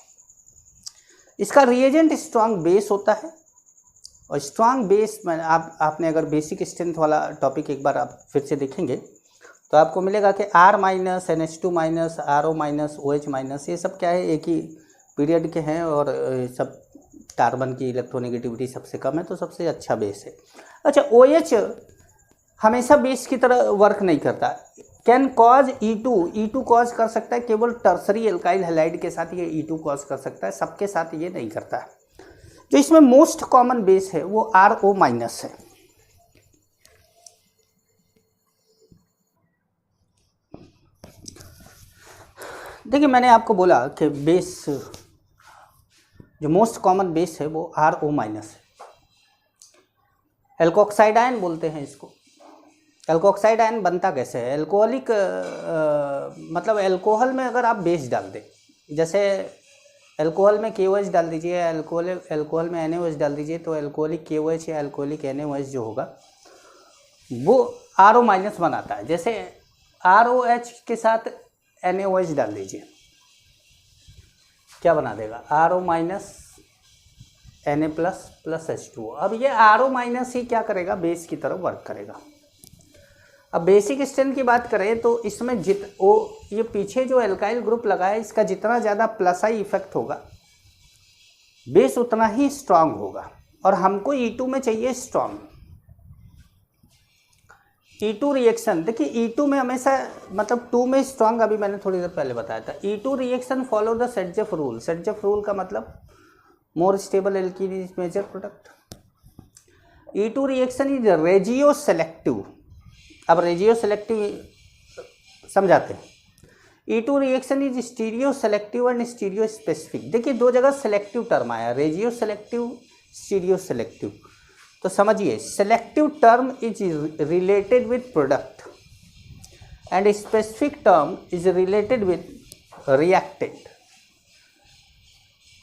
इसका रिएजेंट स्ट्रांग बेस होता है, और स्ट्रांग बेस में आपने अगर बेसिक स्ट्रेंथ वाला टॉपिक एक बार आप फिर से देखेंगे तो आपको मिलेगा कि R minus, NH2 minus, RO minus, OH minus, ये सब क्या है, एक ही पीरियड के हैं और सब कार्बन की इलेक्ट्रोनेगेटिविटी सबसे कम है, तो सबसे अच्छा बेस है। अच्छा, OH हमेशा बेस की तरह वर्क नहीं करता। कैन कॉज E2 कॉज कर सकता है केवल टर्सरी एल्काइल हैलाइड के साथ, ये E2 कॉज कर सकता है, सबके साथ ये नहीं करता है। जो इसमें मोस्ट कॉमन बेस है वो RO माइनस है। देखिए, मैंने आपको बोला कि बेस, जो मोस्ट कॉमन बेस है वो RO माइनस है। एल्कोक्साइड आयन बोलते हैं इसको। एल्कोक्साइड आयन बनता कैसे है, एल्कोहलिक मतलब एल्कोहल में अगर आप बेस डाल दें, जैसे एल्कोहल में KOH डाल दीजिए, एल्कोहल में NaOH डाल दीजिए, तो एल्कोहलिक KOH या एल्कोहलिक NaOH जो होगा वो RO माइनस बनाता है। जैसे ROH के साथ NaOH डाल दीजिए, क्या बना देगा, RO minus Na plus plus H2O। अब ये RO माइनस ही क्या करेगा, बेस की तरह वर्क करेगा। अब बेसिक स्ट्रेंथ की बात करें तो इसमें ये पीछे जो एल्काइल ग्रुप लगा है, इसका जितना ज़्यादा प्लस आई इफेक्ट होगा, बेस उतना ही स्ट्रांग होगा, और हमको E2 में चाहिए स्ट्रांग। E2 रिएक्शन, देखिए E2 में हमेशा मतलब 2 में स्ट्रांग, अभी मैंने थोड़ी देर पहले बताया था। E2 reaction follow the Saytzeff rule. Saytzeff rule का मतलब more stable alkene is major product. E2 reaction is regioselective. अब रेजियो सेलेक्टिव समझाते हैं। E2 reaction is stereoselective and stereospecific. देखिए, दो जगह सेलेक्टिव टर्म आया, रेजियो selective, stereo selective. तो समझिए, selective term is related with product and specific term is related with reactant.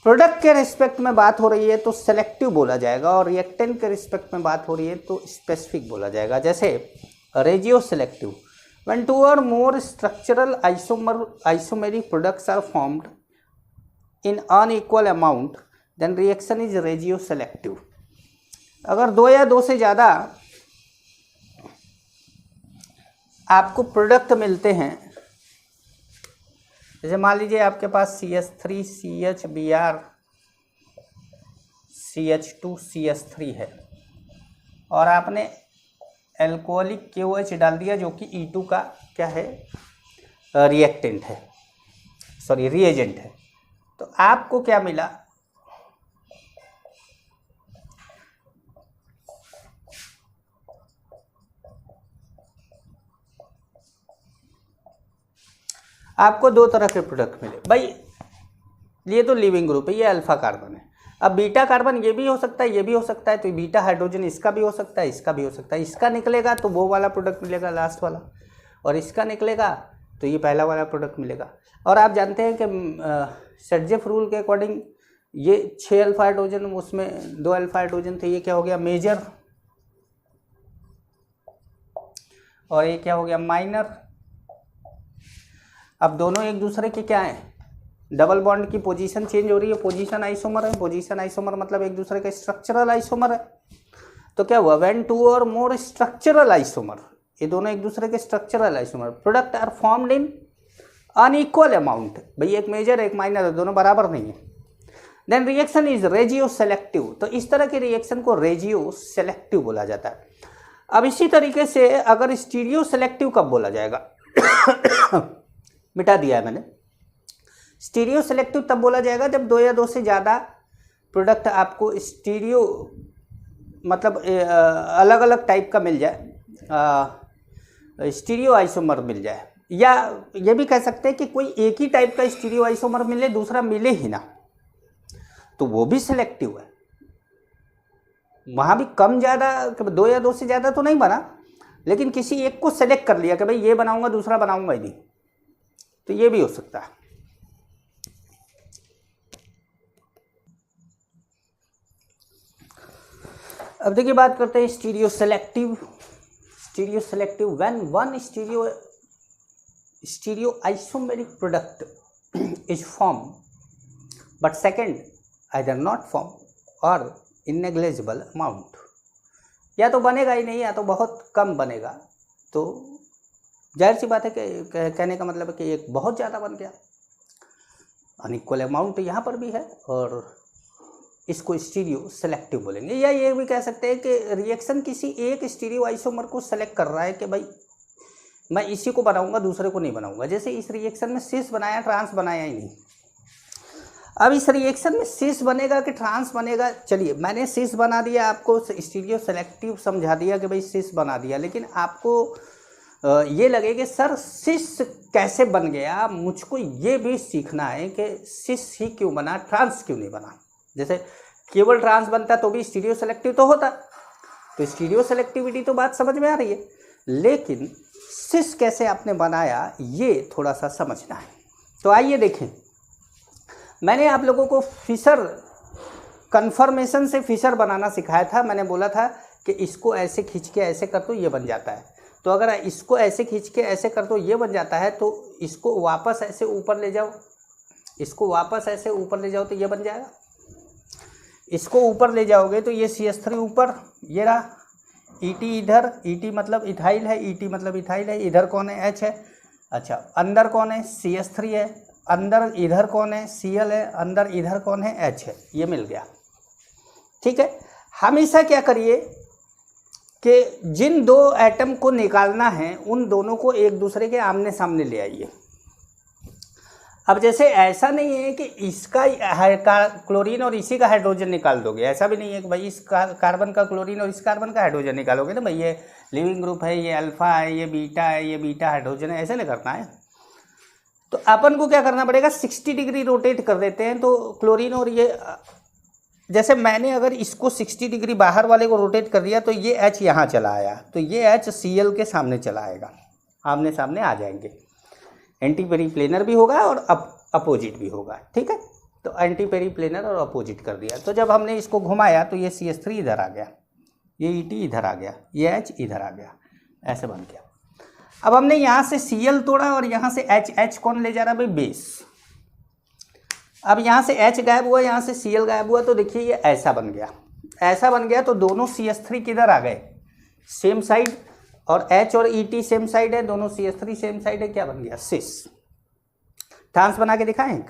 Product के रिस्पेक्ट में बात हो रही है तो सेलेक्टिव बोला जाएगा, और रिएक्टेंट के रिस्पेक्ट में बात हो रही है तो स्पेसिफिक बोला जाएगा। जैसे रेजियो selective, when 2 or more structural isomeric products are formed in unequal amount, then reaction is regioselective. अगर 2 या 2 से ज़्यादा आपको प्रोडक्ट मिलते हैं, जैसे मान लीजिए आपके पास CH3 CHBr CH2 CH3 है, और आपने एल्कोहलिक KOH डाल दिया जो कि E2 का क्या है, रिएक्टेंट है, सॉरी रिएजेंट है, तो आपको क्या मिला, आपको 2 तरह के प्रोडक्ट मिले। भाई ये तो लिविंग ग्रुप है, ये अल्फा कार्बन है। अब बीटा कार्बन ये भी हो सकता है, ये भी हो सकता है, तो बीटा हाइड्रोजन इसका भी हो सकता है, इसका भी हो सकता है। इसका निकलेगा तो वो वाला प्रोडक्ट मिलेगा लास्ट वाला, और इसका निकलेगा तो ये पहला वाला प्रोडक्ट मिलेगा। और आप जानते हैं कि सेटजेफ रूल के अकॉर्डिंग ये 6 अल्फा हाइड्रोजन, उसमें 2 अल्फा हाइड्रोजन थे, ये क्या हो गया, मेजर, और ये क्या हो गया, माइनर। अब दोनों एक दूसरे के क्या हैं, डबल बॉन्ड की पोजीशन चेंज हो रही है, पोजीशन आइसोमर है। पोजीशन आइसोमर मतलब एक दूसरे का स्ट्रक्चरल आइसोमर है। तो क्या हुआ, when 2 or more structural isomer, ये दोनों एक दूसरे के structural isomer, product are formed in unequal amount. भाई एक मेजर एक माइनर है, दोनों बराबर नहीं है। Then reaction is regioselective. तो इस तरह के रिएक्शन को रेजियो सेलेक्टिव बोला जाता है। अब इसी तरीके से अगर स्टीरियो सेलेक्टिव कब बोला जाएगा मिटा दिया है मैंने। स्टीरियो सेलेक्टिव तब बोला जाएगा जब 2 या 2 से ज़्यादा प्रोडक्ट आपको स्टीरियो मतलब अलग अलग टाइप का मिल जाए, स्टीरियो आइसोमर मिल जाए, या ये भी कह सकते हैं कि कोई एक ही टाइप का स्टीरियो आइसोमर मिले, दूसरा मिले ही ना। तो वो भी सिलेक्टिव है। वहाँ भी कम ज़्यादा, 2 या 2 से ज़्यादा तो नहीं बना, लेकिन किसी एक को सेलेक्ट कर लिया कि भाई ये बनाऊंगा, दूसरा बनाऊंगा ही नहीं, तो ये भी हो सकता है। अब देखिए बात करते हैं stereo selective. Stereo selective when one stereo isomeric product is form but second either not form और इन नेग्लिजिबल अमाउंट, या तो बनेगा ही नहीं या तो बहुत कम बनेगा। तो जाहिर सी बात है कि कहने का मतलब है कि एक बहुत ज़्यादा बन गया, अनइक्वल अमाउंट यहाँ पर भी है, और इसको स्टीरियो सेलेक्टिव बोलेंगे। या ये भी कह सकते हैं कि रिएक्शन किसी एक स्टीरियो आइसोमर को सेलेक्ट कर रहा है कि भाई मैं इसी को बनाऊंगा, दूसरे को नहीं बनाऊंगा। जैसे इस रिएक्शन में सिस बनाया, ट्रांस बनाया ही नहीं। अब इस रिएक्शन में सिस बनेगा कि ट्रांस बनेगा, चलिए मैंने सिस बना दिया, आपको स्टीरियो सेलेक्टिव समझा दिया कि भाई सिस बना दिया, लेकिन आपको ये लगे कि सर सिस कैसे बन गया, मुझको ये भी सीखना है कि सिस ही क्यों बना, ट्रांस क्यों नहीं बना। जैसे केवल ट्रांस बनता तो भी स्टीरियो सेलेक्टिव तो होता, तो स्टीरियो सेलेक्टिविटी तो बात समझ में आ रही है, लेकिन सिस कैसे आपने बनाया ये थोड़ा सा समझना है। तो आइए देखें, मैंने आप लोगों को फिशर कन्फर्मेशन से फिशर बनाना सिखाया था। मैंने बोला था कि इसको ऐसे खींच के ऐसे कर तो ये बन जाता है, तो अगर इसको ऐसे खींच के ऐसे कर तो ये बन जाता है, तो इसको वापस ऐसे ऊपर ले जाओ, इसको वापस ऐसे ऊपर ले जाओ तो ये बन जाएगा। इसको ऊपर ले जाओगे तो ये CH3 ऊपर, ये रहा ET इधर, ET मतलब इथाइल है, ET मतलब इथाइल है, इधर कौन है, H है। अच्छा अंदर कौन है, CH3 है, अंदर इधर कौन है, Cl है, अंदर इधर कौन है, H है। ये मिल गया, ठीक है। हमेशा क्या करिए कि जिन दो एटम को निकालना है उन दोनों को एक दूसरे के आमने सामने ले आइए। अब जैसे ऐसा नहीं है कि इसका क्लोरीन और इसी का हाइड्रोजन निकाल दोगे, ऐसा भी नहीं है कि भाई इस कार्बन का क्लोरीन और इस कार्बन का हाइड्रोजन निकालोगे ना, भाई ये लिविंग ग्रुप है, ये अल्फा है, ये बीटा है, ये बीटा हाइड्रोजन है, ऐसे नहीं करना है। तो अपन को क्या करना पड़ेगा, 60 डिग्री रोटेट कर देते हैं, तो क्लोरीन और ये, जैसे मैंने अगर इसको 60 डिग्री बाहर वाले को रोटेट कर दिया तो ये H यहाँ चला आया, तो ये H Cl के सामने चला आएगा, आमने सामने आ जाएंगे। एंटी पेरीप्लेनर भी होगा और अपोजिट भी होगा, ठीक है। तो एंटी पेरीप्लेनर और अपोजिट कर दिया, तो जब हमने इसको घुमाया तो ये CH3 इधर आ गया, ये ET इधर आ गया, ये H इधर आ गया, ऐसे बन गया। अब हमने यहाँ से Cl तोड़ा और यहाँ से H कौन ले जा रहा है भाई, बेस। अब यहाँ से H गायब हुआ, यहाँ से Cl गायब हुआ, तो देखिए ये ऐसा बन गया, ऐसा बन गया। तो दोनों CH3 किधर आ गए, सेम साइड, और H और ET सेम साइड है, दोनों CH3 सेम साइड है, क्या बन गया, सिस। ट्रांस बना के दिखाएं,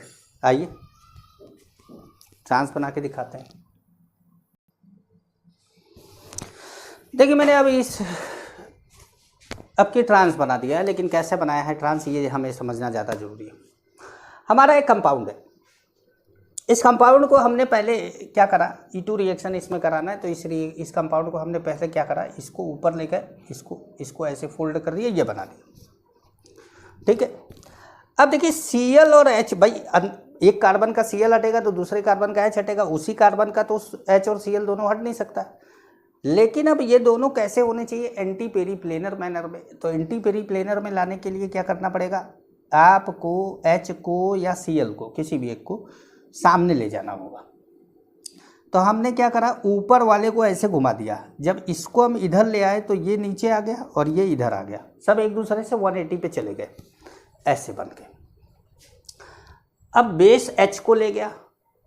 आइए ट्रांस बना के दिखाते हैं। देखिए मैंने अब की ट्रांस बना दिया है, लेकिन कैसे बनाया है ट्रांस ये हमें समझना ज़्यादा जरूरी है। हमारा एक कंपाउंड है, इस कंपाउंड को हमने पहले क्या करा, E2 रिएक्शन इसमें कराना है, तो इस कंपाउंड को हमने पहले क्या करा, इसको ऊपर लेकर इसको ऐसे फोल्ड कर दिया, ये बना दिया, ठीक है। अब देखिए Cl और H, भाई एक कार्बन का Cl हटेगा तो दूसरे कार्बन का H हटेगा, उसी कार्बन का तो H और Cl दोनों हट नहीं सकता। लेकिन अब ये दोनों कैसे होने चाहिए, एंटी पेरीप्लेनर मैनर में। तो एंटी पेरीप्लेनर में लाने के लिए क्या करना पड़ेगा, आपको H को या Cl को, किसी भी एक को सामने ले जाना होगा। तो हमने क्या करा, ऊपर वाले को ऐसे घुमा दिया, जब इसको हम इधर ले आए तो ये नीचे आ गया और ये इधर आ गया, सब एक दूसरे से 180 पे चले गए, ऐसे बन के। अब बेस H को ले गया,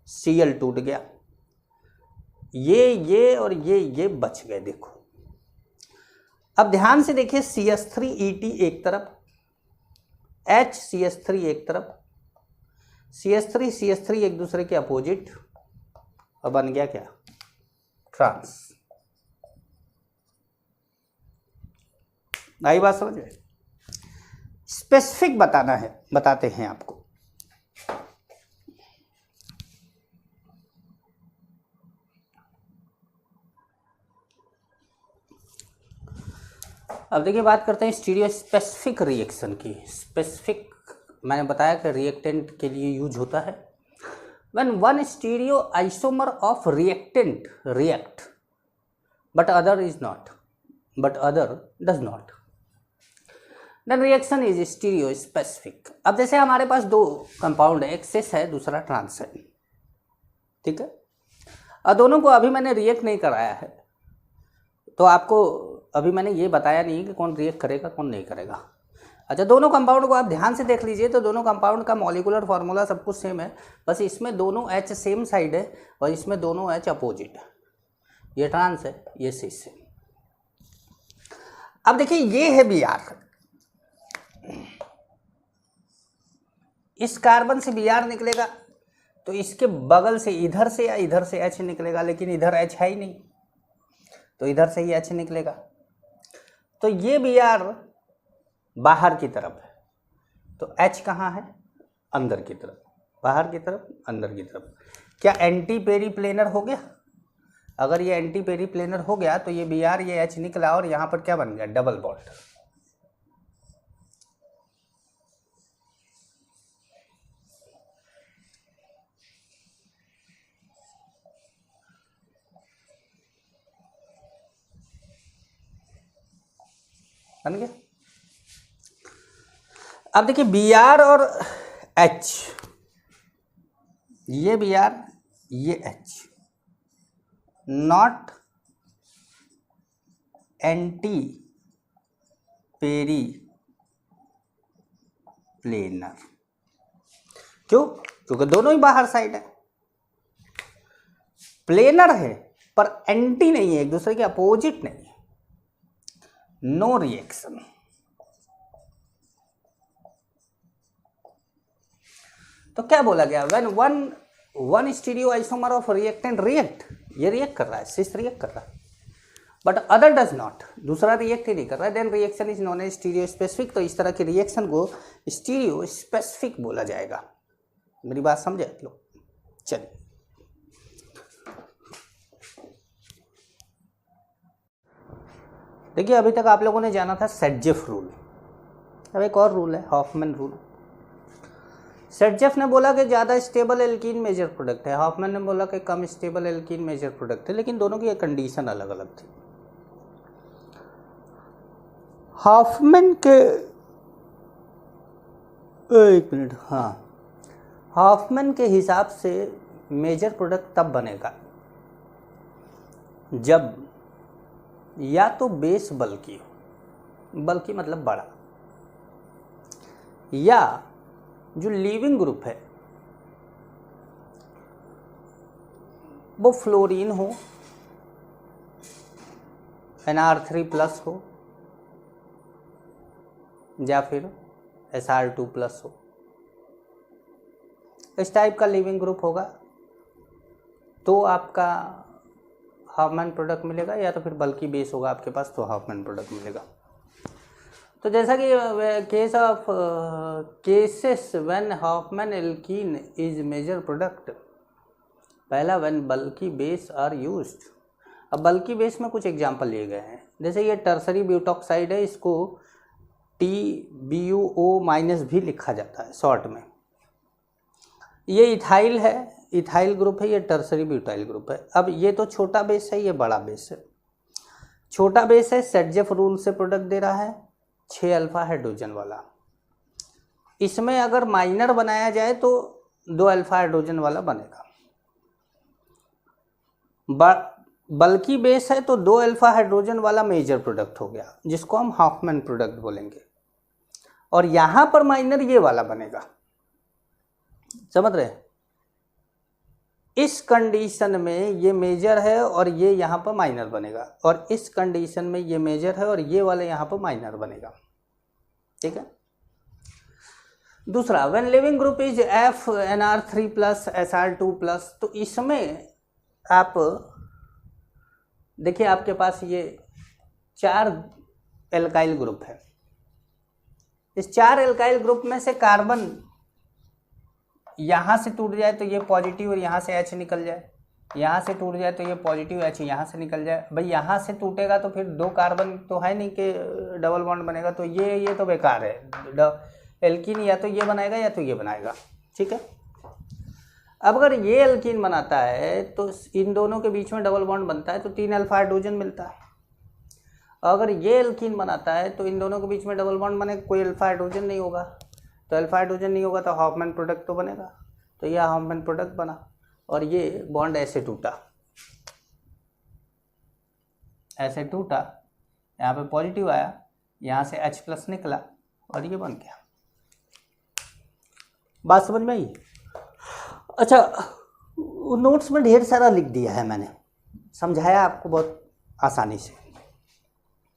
Cl टूट गया, ये और ये बच गए। देखो अब ध्यान से देखिए, CH3 ET एक तरफ, H CH3 एक तरफ, CH3 एक दूसरे के अपोजिट, और बन गया क्या, ट्रांस। आई बात समझ में, स्पेसिफिक बताना है, बताते हैं आपको। अब देखिए बात करते हैं स्टीरियो स्पेसिफिक रिएक्शन की। स्पेसिफिक मैंने बताया कि रिएक्टेंट के लिए यूज होता है, when one stereoisomer of reactant react but other does not, then reaction is stereo specific. अब जैसे हमारे पास दो कंपाउंड है, एक सिस है दूसरा ट्रांस है, ठीक है, और दोनों को अभी मैंने रिएक्ट नहीं कराया है, तो आपको अभी मैंने ये बताया नहीं कि कौन रिएक्ट करेगा कौन नहीं करेगा। अच्छा, दोनों कंपाउंड को आप ध्यान से देख लीजिए तो दोनों कंपाउंड का मॉलिक्यूलर फार्मूला सब कुछ सेम है, बस इसमें दोनों H सेम साइड है और इसमें दोनों H अपोजिट है। ये ट्रांस है, ये सिस है। अब देखिए ये है Br, इस कार्बन से Br निकलेगा तो इसके बगल से इधर से या इधर से H निकलेगा, लेकिन इधर H है ही नहीं तो इधर से ही H निकलेगा। तो ये Br बाहर की तरफ है तो H कहाँ है? अंदर की तरफ, बाहर की तरफ अंदर की तरफ। क्या एंटी पेरीप्लेनर हो गया? अगर ये एंटी पेरीप्लेनर हो गया तो ये Br ये H निकला और यहाँ पर क्या बन गया? Double bond. बन गया। अब देखिए Br और H, ये Br ये H not anti periplanar. क्यों? क्योंकि दोनों ही बाहर साइड है। प्लेनर है पर एंटी नहीं है, एक दूसरे के अपोजिट नहीं है। No reaction. तो क्या बोला गया? When one stereoisomer of reactant react, ये रिएक्ट कर रहा है, सिस रिएक्ट कर रहा है, बट अदर डज नॉट, दूसरा रिएक्ट ही नहीं कर रहा है, then reaction is known as stereospecific. तो इस तरह के रिएक्शन को स्टीरियो स्पेसिफिक बोला जाएगा। मेरी बात समझे आप लोग? चलिए देखिए, अभी तक आप लोगों ने जाना था सेटजेफ रूल। अब एक और रूल है, हॉफमैन रूल। सेटजेफ ने बोला कि ज़्यादा स्टेबल एल्कीन मेजर प्रोडक्ट है, हॉफमैन ने बोला कि कम स्टेबल एल्कीन मेजर प्रोडक्ट है, लेकिन दोनों की कंडीशन अलग अलग थी। हॉफमैन के एक मिनट, हाँ, हॉफमैन के हिसाब से मेजर प्रोडक्ट तब बनेगा जब या तो बेस बल्की हो, बल्की मतलब बड़ा, या जो लीविंग ग्रुप है वो फ्लोरीन हो, NR3+ हो, या फिर SR2+ हो। इस टाइप का लीविंग ग्रुप होगा तो आपका हॉफमैन प्रोडक्ट मिलेगा, या तो फिर बल्कि बेस होगा आपके पास तो हॉफमैन प्रोडक्ट मिलेगा। तो जैसा कि case of cases when Hofmann alkene is major product, पहला when bulky base are used. अब बल्कि बेस में कुछ एग्जांपल लिए गए हैं, जैसे ये टर्सरी ब्यूटॉक्साइड है, इसको TBUO- भी लिखा जाता है शॉर्ट में। ये इथाइल है, इथाइल ग्रुप है, ये टर्सरी ब्यूटाइल ग्रुप है। अब ये तो छोटा बेस है, ये बड़ा बेस है। छोटा बेस है, सेटजेफ रूल से प्रोडक्ट दे रहा है 6 अल्फा हाइड्रोजन वाला। इसमें अगर माइनर बनाया जाए तो 2 अल्फा हाइड्रोजन वाला बनेगा। बल्कि बेस है तो 2 अल्फा हाइड्रोजन वाला मेजर प्रोडक्ट हो गया, जिसको हम हॉफमैन प्रोडक्ट बोलेंगे। और यहां पर माइनर ये वाला बनेगा, समझ रहे? इस कंडीशन में ये मेजर है और ये यहाँ पर माइनर बनेगा, और इस कंडीशन में ये मेजर है और ये वाले यहाँ पर माइनर बनेगा, ठीक है। दूसरा, when leaving group is FNR3+ SR2+, तो इसमें आप देखिए आपके पास ये 4 एल्काइल ग्रुप है। इस 4 एल्काइल ग्रुप में से कार्बन यहाँ से टूट जाए तो ये पॉजिटिव और यहाँ से H निकल जाए, यहाँ से टूट जाए तो ये पॉजिटिव H यहाँ से निकल जाए। भाई यहाँ से टूटेगा तो फिर 2 कार्बन तो है नहीं कि डबल बॉन्ड बनेगा, तो ये तो बेकार है। एल्कीन या तो ये बनाएगा या तो ये बनाएगा, ठीक है। अब अगर ये एल्कीन बनाता है तो इन दोनों के बीच में डबल बॉन्ड बनता है तो 3 अल्फा हाइड्रोजन मिलता है। अगर ये एल्कीन बनाता है तो इन दोनों के बीच में डबल बॉन्ड बने, कोई अल्फा हाइड्रोजन नहीं होगा, तो अल्फा हाइड्रोजन नहीं होगा तो हॉफमैन प्रोडक्ट तो बनेगा, तो यह हॉफमैन प्रोडक्ट बना और ये बॉन्ड ऐसे टूटा, ऐसे टूटा, यहाँ पे पॉजिटिव आया, यहाँ से H+ निकला और ये बन गया। बात समझ में आई? अच्छा, नोट्स में ढेर सारा लिख दिया है मैंने, समझाया आपको बहुत आसानी से,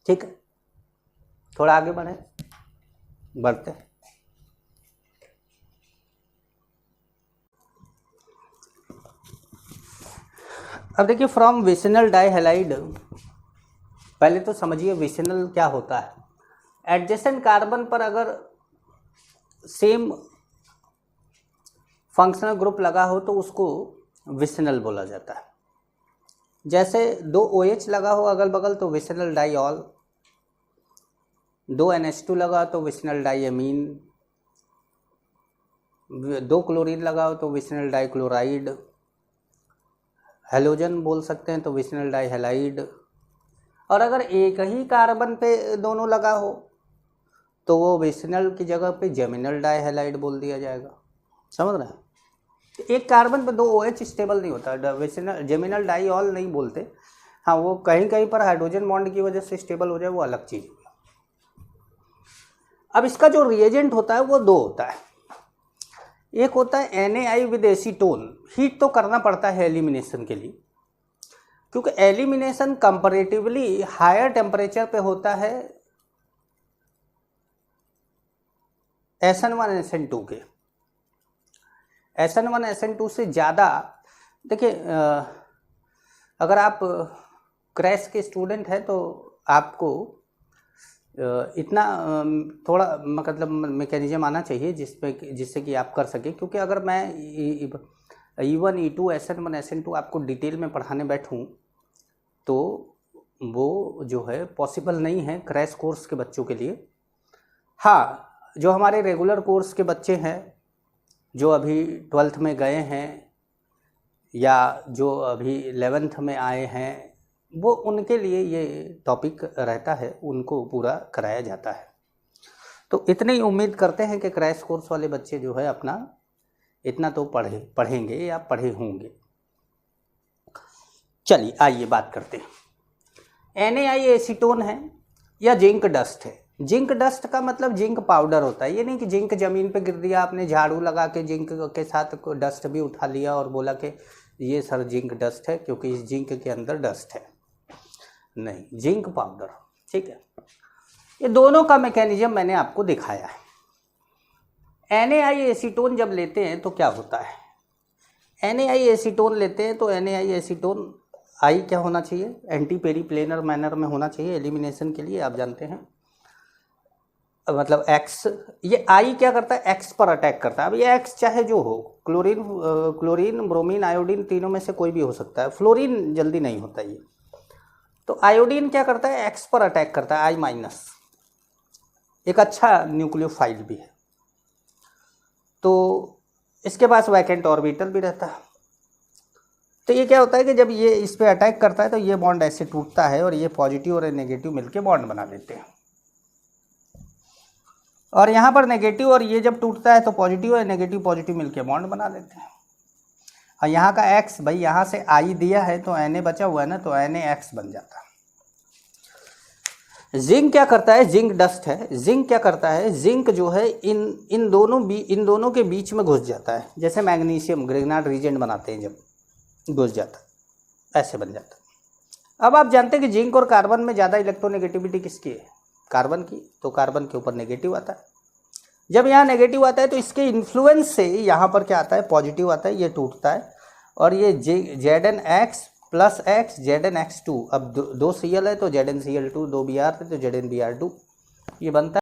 ठीक है। थोड़ा आगे बढ़ते। अब देखिए, फ्रॉम विसिनल डाइहैलाइड, पहले तो समझिए विसिनल क्या होता है। एडजेसेंट कार्बन पर अगर सेम फंक्शनल ग्रुप लगा हो तो उसको विसिनल बोला जाता है। जैसे 2 OH लगा हो अगल बगल तो विसिनल डाइऑल, 2 NH2 लगा तो विसिनल डाइएमीन, 2 क्लोरीन लगा हो तो विसिनल डाइक्लोराइड, हेलोजन बोल सकते हैं तो विसिनल डाइहैलाइड। और अगर एक ही कार्बन पे दोनों लगा हो तो वो विसिनल की जगह पे जेमिनल डाइहैलाइड बोल दिया जाएगा। समझ रहे हैं? एक कार्बन पे 2 OH स्टेबल नहीं होता, विसिनल जेमिनल डाइऑल नहीं बोलते। हाँ, वो कहीं कहीं पर हाइड्रोजन बॉन्ड की वजह से स्टेबल हो जाए, वो अलग चीज़। अब इसका जो रिएजेंट होता है वो 2 होता है। एक होता है NaI विद एसीटोन। हीट तो करना पड़ता है एलिमिनेशन के लिए, क्योंकि एलिमिनेशन कंपैरेटिवली हायर टेम्परेचर पे होता है SN1 SN2 के। SN1 SN2 से ज़्यादा, देखिए अगर आप क्रैश के स्टूडेंट हैं तो आपको इतना थोड़ा मतलब मैकेनिज्म आना चाहिए जिससे कि आप कर सकें। क्योंकि अगर मैं E1 E2 SN1 SN2 आपको डिटेल में पढ़ाने बैठूं तो वो जो है पॉसिबल नहीं है क्रैश कोर्स के बच्चों के लिए। हाँ, जो हमारे रेगुलर कोर्स के बच्चे हैं जो अभी 12th में गए हैं या जो अभी 11th में आए हैं, वो उनके लिए ये टॉपिक रहता है, उनको पूरा कराया जाता है। तो इतनी उम्मीद करते हैं कि क्रैश कोर्स वाले बच्चे जो है अपना इतना तो पढ़ेंगे या पढ़े होंगे। चलिए आइए बात करते हैं। NaI एसीटोन है या जिंक डस्ट है। जिंक डस्ट का मतलब जिंक पाउडर होता है। ये नहीं कि जिंक ज़मीन पे गिर दिया, आपने झाड़ू लगा के जिंक के साथ डस्ट भी उठा लिया और बोला कि ये सर जिंक डस्ट है क्योंकि इस जिंक के अंदर डस्ट है। नहीं, जिंक पाउडर, ठीक है। ये दोनों का मैकेनिज्म मैंने आपको दिखाया है। NaI एसीटोन जब लेते हैं तो क्या होता है? NaI एसीटोन लेते हैं तो NaI एसीटोन I क्या होना चाहिए? एंटी पेरीप्लेनर मैनर में होना चाहिए एलिमिनेशन के लिए, आप जानते हैं। मतलब X, ये I क्या करता है? X पर अटैक करता है। अब ये X चाहे जो हो, क्लोरीन ब्रोमीन आयोडीन तीनों में से कोई भी हो सकता है। फ्लोरीन जल्दी नहीं होता ये। तो आयोडीन क्या करता है? X पर अटैक करता है, I-, एक अच्छा न्यूक्लियोफाइल भी है। तो इसके पास वैकेंट ऑर्बिटल भी रहता है। तो ये क्या होता है कि जब ये इस पे अटैक करता है तो ये बॉन्ड ऐसे टूटता है और ये पॉजिटिव और नेगेटिव मिलके बॉन्ड बना लेते हैं। और यहाँ पर नेगेटिव और ये जब टूटता है तो पॉजिटिव और नेगेटिव पॉजिटिव मिलके बॉन्ड बना लेते हैं। और यहाँ का X, भाई यहाँ से I दिया है तो Na बचा हुआ है ना, तो NaX बन जाता है। जिंक क्या करता है? जिंक डस्ट है। जिंक क्या करता है? जिंक जो है इन दोनों के बीच में घुस जाता है। जैसे मैग्नीशियम ग्रिग्नार्ड रीजेंट बनाते हैं, जब घुस जाता है ऐसे बन जाता है। अब आप जानते हैं कि जिंक और कार्बन में ज़्यादा इलेक्ट्रोनेगेटिविटी किसकी है? कार्बन की। तो कार्बन के ऊपर नेगेटिव आता है। जब यहाँ नेगेटिव आता है तो इसके इन्फ्लुएंस से यहाँ पर क्या आता है? पॉजिटिव आता है, ये टूटता है और ये ZnX + X ZnX2। अब 2 Cl है तो ZnCl2, 2 Br है तो ZnBr2, ये बनता है।